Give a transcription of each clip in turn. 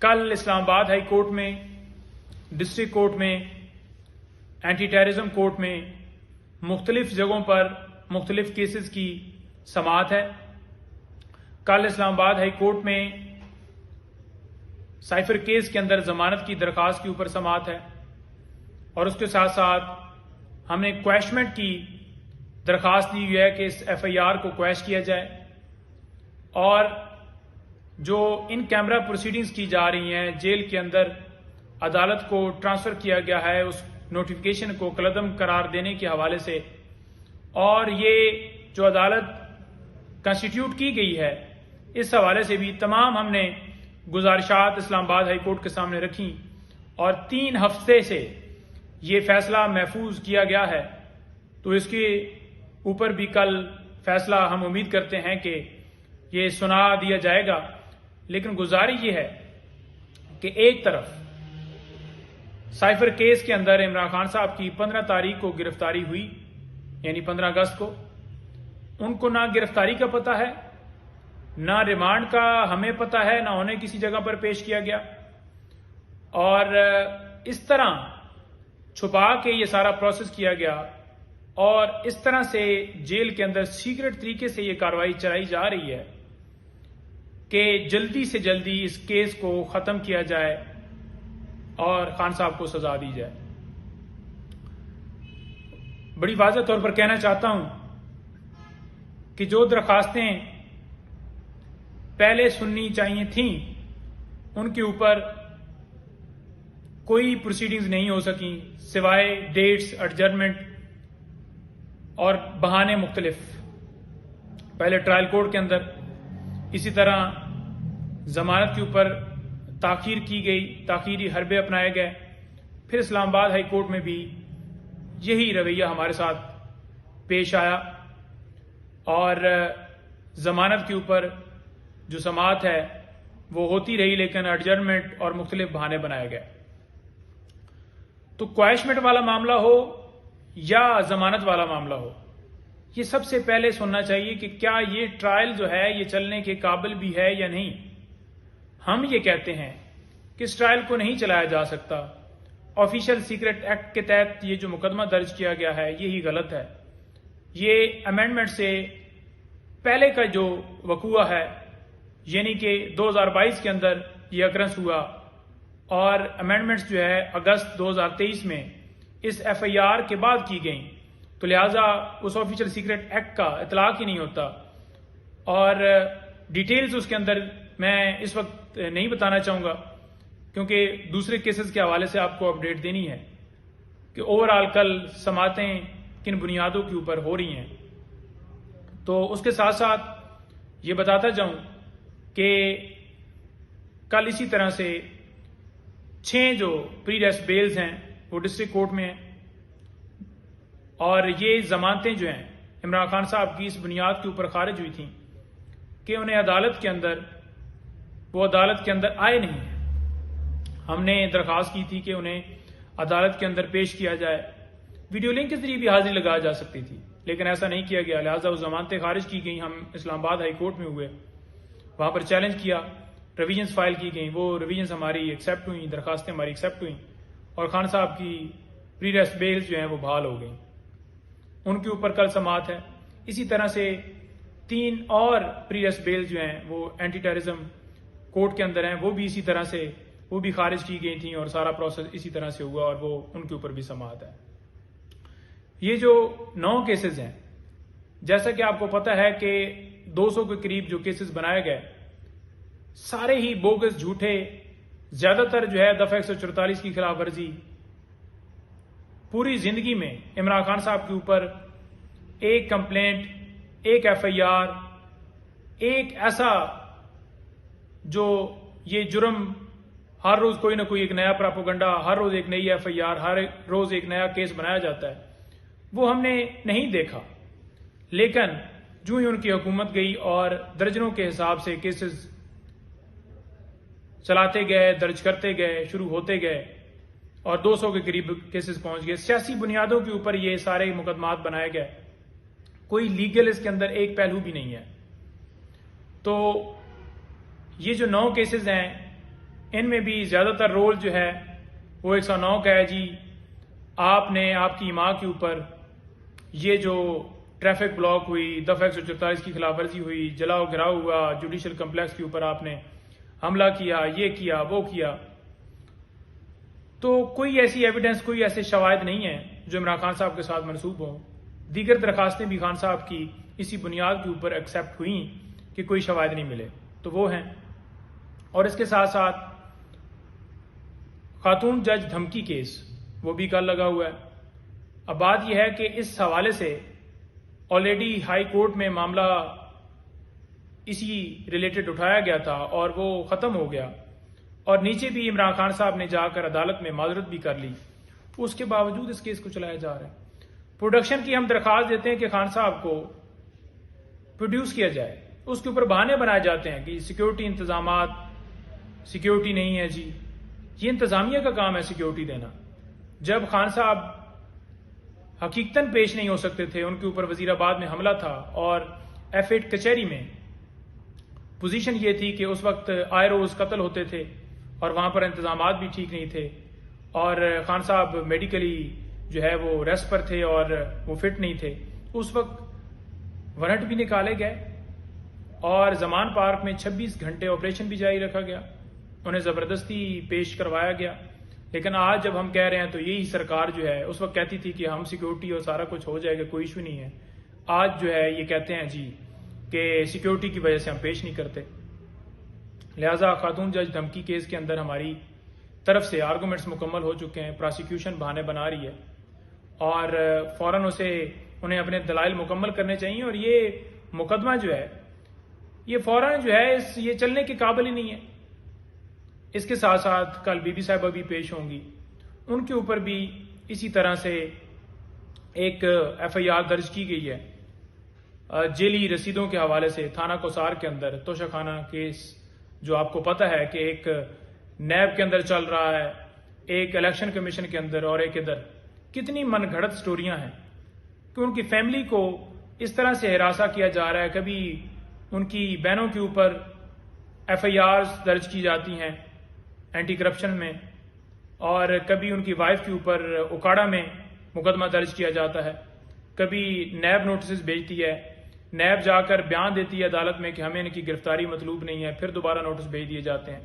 कल Islamabad high court में, district court में, एंटी टेररिज्म कोर्ट में मुख्तलिफ जगहों पर मुख्तलिफ केसेस की समाअत है। कल इस्लामाबाद हाई कोर्ट में साइफर केस के अंदर जमानत की दरख्वास्त के ऊपर समाअत है और उसके साथ साथ हमने क्वैशमेंट की दरख्वास्त दी हुई है कि इस FIR को क्वैश किया जाए और जो इन कैमरा प्रोसीडिंग्स की जा रही हैं जेल के अंदर अदालत को ट्रांसफर किया गया है उस नोटिफिकेशन को कलअदम करार देने के हवाले से, और ये जो अदालत कंस्टिट्यूट की गई है इस हवाले से भी तमाम हमने गुजारिशात इस्लामाबाद हाई कोर्ट के सामने रखी और 3 हफ्ते से ये फैसला महफूज किया गया है। तो इसके ऊपर भी कल फैसला हम उम्मीद करते हैं कि ये सुना दिया जाएगा। लेकिन गुजारिश ये है कि एक तरफ साइफर केस के अंदर इमरान खान साहब की 15 तारीख को गिरफ्तारी हुई, यानी 15 अगस्त को। उनको ना गिरफ्तारी का पता है, ना रिमांड का हमें पता है, ना उन्हें किसी जगह पर पेश किया गया, और इस तरह छुपा के ये सारा प्रोसेस किया गया और इस तरह से जेल के अंदर सीक्रेट तरीके से ये कार्रवाई चलाई जा रही है कि जल्दी से जल्दी इस केस को खत्म किया जाए और खान साहब को सजा दी जाए। बड़ी वाज़ेह तौर पर कहना चाहता हूं कि जो दरखास्तें पहले सुननी चाहिए थीं उनके ऊपर कोई प्रोसीडिंग्स नहीं हो सकी सिवाय डेट्स, एडजर्नमेंट और बहाने मुख्तलिफ। पहले ट्रायल कोर्ट के अंदर, इसी तरह जमानत के ऊपर ताखीर की गई, ताखीरी हरबे अपनाए गए। फिर इस्लामाबाद हाई कोर्ट में भी यही रवैया हमारे साथ पेश आया और जमानत के ऊपर जो समाअत है वो होती रही, लेकिन एडजर्नमेंट और मुख्तलिफ बहाने बनाए गए। तो क्वैशमेंट वाला मामला हो या जमानत वाला मामला हो, ये सबसे पहले सुनना चाहिए कि क्या ये ट्रायल जो है ये चलने के काबिल भी है या नहीं। हम ये कहते हैं कि इस ट्रायल को नहीं चलाया जा सकता। ऑफिशियल सीक्रेट एक्ट के तहत ये जो मुकदमा दर्ज किया गया है यही गलत है। ये अमेंडमेंट से पहले का जो वकूआ है, यानी कि 2022 के अंदर ये अक्रंस हुआ और अमेंडमेंट्स जो है अगस्त 2023 में इस FIR के बाद की गई, तो लिहाजा उस ऑफिशियल सीक्रेट एक्ट का इतलाक ही नहीं होता और डिटेल्स उसके अंदर मैं इस वक्त नहीं बताना चाहूंगा क्योंकि दूसरे केसेस के हवाले से आपको अपडेट देनी है कि ओवरऑल कल समातें किन बुनियादों के ऊपर हो रही हैं। तो उसके साथ साथ ये बताता जाऊं कि कल इसी तरह से 6 जो प्री अरेस्ट बेल्स हैं वो डिस्ट्रिक्ट कोर्ट में हैं और ये जमानतें जो हैं इमरान खान साहब की इस बुनियाद के ऊपर खारिज हुई थी कि उन्हें अदालत के अंदर आए नहीं हैं। हमने दरख्वास्त की थी कि उन्हें अदालत के अंदर पेश किया जाए, वीडियो लिंक के जरिए भी हाजिरी लगाया जा सकती थी, लेकिन ऐसा नहीं किया गया। लिहाजा वो जमानतें खारिज की गई। हम इस्लामाबाद हाई कोर्ट में हुए, वहां पर चैलेंज किया, रिविजन्स फाइल की गई, वो रिविजन्स हमारी एक्सेप्ट हुई, दरखास्तें हमारी एक्सेप्ट हुई और खान साहब की प्री अरेस्ट बेल्स जो हैं वो बहाल हो गई। उनके ऊपर कल समाअत है। इसी तरह से 3 और प्री अरेस्ट बेल्स जो हैं वो एंटी टेररिज्म कोर्ट के अंदर हैं, वो भी इसी तरह से वो भी खारिज की गई थी और सारा प्रोसेस इसी तरह से हुआ और वो उनके ऊपर भी समाअत है। ये जो 9 केसेस हैं, जैसा कि आपको पता है कि 200 के करीब जो केसेस बनाए गए सारे ही बोगस, झूठे, ज्यादातर जो है दफा 144 की खिलाफ वर्जी। पूरी जिंदगी में इमरान खान साहब के ऊपर एक कंप्लेंट, एक FIR, एक ऐसा जो ये जुर्म, हर रोज कोई ना कोई एक नया प्रोपेगेंडा, हर रोज एक नई FIR, हर रोज एक नया केस बनाया जाता है, वो हमने नहीं देखा। लेकिन जो ही उनकी हुकूमत गई और दर्जनों के हिसाब से केसेस चलाते गए, दर्ज करते गए, शुरू होते गए और 200 के करीब केसेस पहुंच गए। सियासी बुनियादों के ऊपर ये सारे मुकदमात बनाए गए, कोई लीगल इसके अंदर एक पहलू भी नहीं है। तो ये जो 9 केसेस हैं इनमें भी ज़्यादातर रोल जो है वो 109 का है जी। आपने आपकी माँ के ऊपर ये जो ट्रैफिक ब्लॉक हुई, दफ़ा 144 की खिलाफ वर्जी हुई, जलाओ गिराव हुआ, जुडिशल कम्प्लेक्स के ऊपर आपने हमला किया, ये किया वो किया, तो कोई ऐसी एविडेंस, कोई ऐसे शवाहिद नहीं है जो इमरान खान साहब के साथ मनसूब हों। दीगर दरखास्तें भी खान साहब की इसी बुनियाद के ऊपर एक्सेप्ट हुई कि कोई शवाहिद नहीं मिले, तो वो हैं। और इसके साथ साथ खातून जज धमकी केस वो भी कल लगा हुआ है। अब बात यह है कि इस हवाले से ऑलरेडी हाई कोर्ट में मामला इसी रिलेटेड उठाया गया था और वो ख़त्म हो गया, और नीचे भी इमरान खान साहब ने जाकर अदालत में माजरत भी कर ली। उसके बावजूद इस केस को चलाया जा रहा है। प्रोडक्शन की हम दरखास्त देते हैं कि खान साहब को प्रोड्यूस किया जाए, उसके ऊपर बहाने बनाए जाते हैं कि सिक्योरिटी इंतजामात, सिक्योरिटी नहीं है जी। ये इंतजामिया का काम है सिक्योरिटी देना। जब खान साहब हकीकतन पेश नहीं हो सकते थे, उनके ऊपर वजीराबाद में हमला था और F8 कचहरी में पोजीशन ये थी कि उस वक्त आए रोज कत्ल होते थे और वहां पर इंतजामात भी ठीक नहीं थे, और खान साहब मेडिकली जो है वो रेस्ट पर थे और वो फिट नहीं थे। उस वक्त वारंट भी निकाले गए और जमान पार्क में 26 घंटे ऑपरेशन भी जारी रखा गया, उन्हें जबरदस्ती पेश करवाया गया। लेकिन आज जब हम कह रहे हैं तो यही सरकार जो है उस वक्त कहती थी कि हम सिक्योरिटी और सारा कुछ हो जाएगा, कोई इशू नहीं है। आज जो है ये कहते हैं जी कि सिक्योरिटी की वजह से हम पेश नहीं करते। लिहाजा खातून जज धमकी केस के अंदर हमारी तरफ से आर्गूमेंट्स मुकम्मल हो चुके हैं। प्रोसिक्यूशन बहाने बना रही है और फौरन उन्हें अपने दलाइल मुकम्मल करने चाहिए, और ये मुकदमा जो है ये फौरन जो है ये चलने के काबिल ही नहीं है। इसके साथ साथ कल बीबी साहिबा भी पेश होंगी, उनके ऊपर भी इसी तरह से एक FIR दर्ज की गई है जेली रसीदों के हवाले से। थाना कोसार के अंदर तोशाखाना केस जो आपको पता है कि एक नैब के अंदर चल रहा है, एक इलेक्शन कमीशन के अंदर, और एक इधर। कितनी मनगढ़ंत स्टोरियां हैं कि उनकी फैमिली को इस तरह से हिरासा किया जा रहा है। कभी उनकी बहनों के ऊपर FIRs दर्ज की जाती हैं एंटी करप्शन में, और कभी उनकी वाइफ के ऊपर उकाड़ा में मुकदमा दर्ज किया जाता है। कभी नैब नोटिस भेजती है, नैब जाकर बयान देती है अदालत में कि हमें इनकी गिरफ्तारी मतलूब नहीं है, फिर दोबारा नोटिस भेज दिए जाते हैं।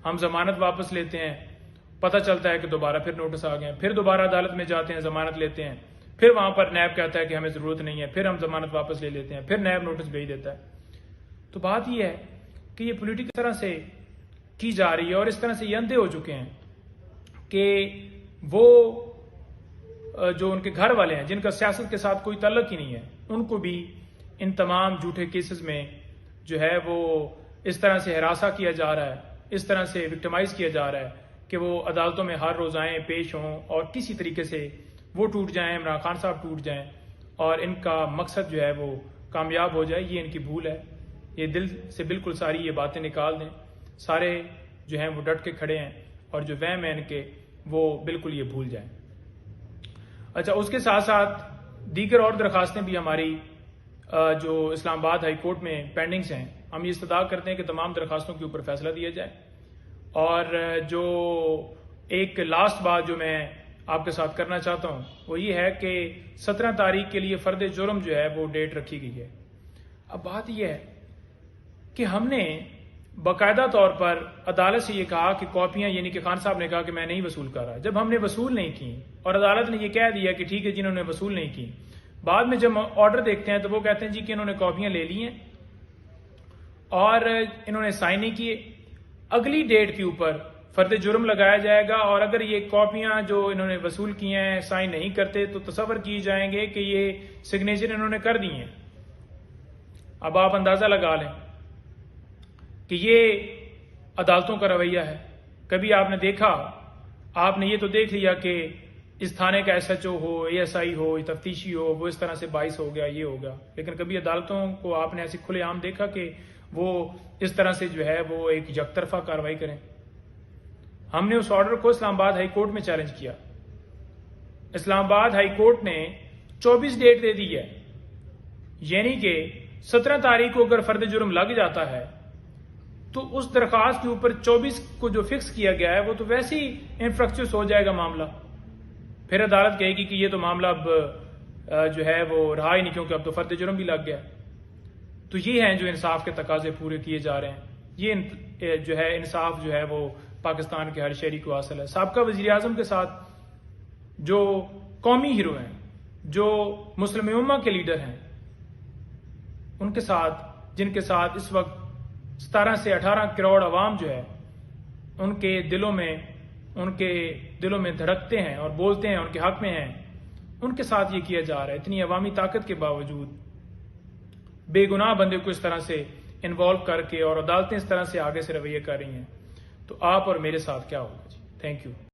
हम जमानत वापस लेते हैं, पता चलता है कि दोबारा फिर नोटिस आ गए, फिर दोबारा अदालत में जाते हैं, जमानत लेते हैं, फिर वहां पर नैब कहता है कि हमें जरूरत नहीं है, फिर हम जमानत वापस ले लेते हैं, फिर नैब नोटिस भेज देता है। तो बात यह है कि ये पॉलिटिकल तरह से की जा रही है, और इस तरह से ये अंधे हो चुके हैं कि वो जो उनके घर वाले हैं जिनका सियासत के साथ कोई ताल्लुक ही नहीं है, उनको भी इन तमाम झूठे केसेस में जो है वो इस तरह से हिरासा किया जा रहा है, इस तरह से विक्टिमाइज किया जा रहा है कि वो अदालतों में हर रोज आएं, पेश हों और किसी तरीके से वो टूट जाएं, इमरान खान साहब टूट जाएं और इनका मकसद जो है वो कामयाब हो जाए। ये इनकी भूल है। ये दिल से बिल्कुल सारी ये बातें निकाल दें। सारे जो हैं वो डट के खड़े हैं और जो वहम है इनके वो बिल्कुल ये भूल जाएं। अच्छा, उसके साथ साथ दीगर और दरखास्तें भी हमारी जो इस्लामाबाद हाई कोर्ट में पेंडिंग्स हैं, हम ये इस्तदा करते हैं कि तमाम दरखास्तों के ऊपर फैसला दिया जाए। और जो एक लास्ट बात जो मैं आपके साथ करना चाहता हूं वो ये है कि 17 तारीख के लिए फर्द जुर्म जो है वो डेट रखी गई है। अब बात यह है कि हमने बाकायदा तौर पर अदालत से ये कहा कि कॉपियां, यानी कि खान साहब ने कहा कि मैं नहीं वसूल कर रहा, जब हमने वसूल नहीं की और अदालत ने ये कह दिया कि ठीक है जिन्होंने वसूल नहीं की, बाद में जब ऑर्डर देखते हैं तो वो कहते हैं जी कि इन्होंने कॉपियां ले ली हैं और इन्होंने साइन नहीं किए। अगली डेट के ऊपर फर्द जुर्म लगाया जाएगा और अगर ये कॉपियां जो इन्होंने वसूल की हैं साइन नहीं करते तो तसव्वुर किए जाएंगे कि ये सिग्नेचर इन्होंने कर दी हैं। अब आप अंदाजा लगा लें कि ये अदालतों का रवैया है। कभी आपने देखा, आपने ये तो देख लिया कि इस थाने का SHO हो, ASI हो, तफ्तीशी हो, वो इस तरह से 22 हो गया, ये हो गया, लेकिन कभी अदालतों को आपने ऐसे खुलेआम देखा कि वो इस तरह से जो है वो एक यकतरफा कार्रवाई करें। हमने उस ऑर्डर को इस्लामाबाद हाई कोर्ट में चैलेंज किया। इस्लामाबाद हाई कोर्ट ने 24 डेट दे दी है, यानी कि 17 तारीख को अगर फर्द जुर्म लग जाता है तो उस दरख्वास्त के ऊपर 24 को जो फिक्स किया गया है वो तो वैसे ही इंफ्रक्चुअस हो जाएगा मामला। फिर अदालत कहेगी कि ये तो मामला अब जो है वो रहा ही नहीं, क्योंकि अब तो फर्द जुर्म भी लग गया। तो ये हैं जो इंसाफ के तकाजे पूरे किए जा रहे हैं। ये जो है इंसाफ जो है वो पाकिस्तान के हर शहरी को हासिल है। साबका वजीर आजम के साथ जो कौमी हीरो हैं, जो मुस्लिम उम्मा के लीडर हैं, उनके साथ, जिनके साथ इस वक्त 17 से 18 करोड़ अवाम जो है उनके दिलों में धड़कते हैं और बोलते हैं, उनके हक में हैं, उनके साथ ये किया जा रहा है। इतनी अवामी ताकत के बावजूद बेगुनाह बंदे को इस तरह से इन्वॉल्व करके और अदालतें इस तरह से आगे से रवैये कर रही हैं, तो आप और मेरे साथ क्या होगा जी। Thank you.